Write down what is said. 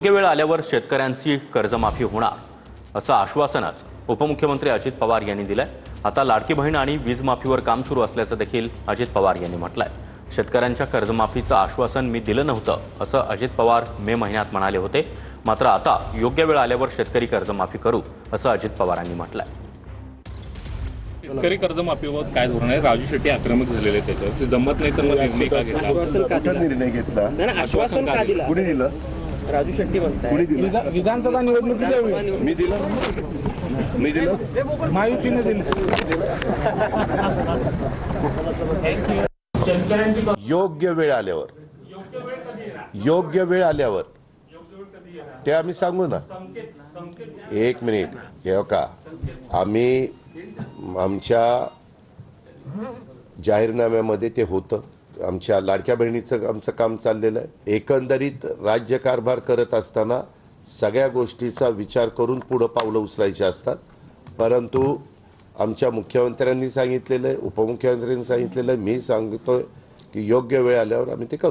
योग्य वेळ आल्यावर शेतकऱ्यांची कर्जमाफी होणार असं आश्वासनच उपमुख्यमंत्री अजित पवार यांनी दिलंय। आता लाडकी बहीण आणि वीज माफीवर काम सुरू असल्याचं देखील अजित पवार यांनी म्हटलंय। शेतकऱ्यांच्या कर्जमाफीचं आश्वासन मी दिलं नव्हतं असं अजित पवार मे महिन्यात म्हणाले होते, मात्र आता योग्य वेळ आल्यावर शेतकरी कर्जमाफी करू असं अजित पवारांनी म्हटलंय। शेतकरी कर्जमाफीवर काय धोरण आहे? राजू शेट्टी आक्रमक झालेले त्याच्यावर, ते जमत नाही तर मग निर्णय का घेतला? निर्णय घेतला नाही, आश्वासन का दिलं? कुणी दिलं? राजू शेट्टी म्हणताय विधानसभा निवडणुकीच्या वेळी मी दिलं महायुतीने दिलं। योग्य वेळ आल्यावर ते आम्ही सांगू ना। एक मिनिट, हे का आम्ही आमच्या जाहीरनाम्यामध्ये ते होतं। आमच्या लाडक्या बहिणीचं आमचं काम चाललेलं आहे। एकंदरीत राज्यकारभार करत असताना सगळ्या गोष्टीचा विचार करून पुढे पावलं उचलायची असतात, परंतु आमच्या मुख्यमंत्र्यांनी सांगितलेलं आहे, उपमुख्यमंत्र्यांनी सांगितलेलं आहे, मी सांगतोय की योग्य वेळ आल्यावर आम्ही ते करू।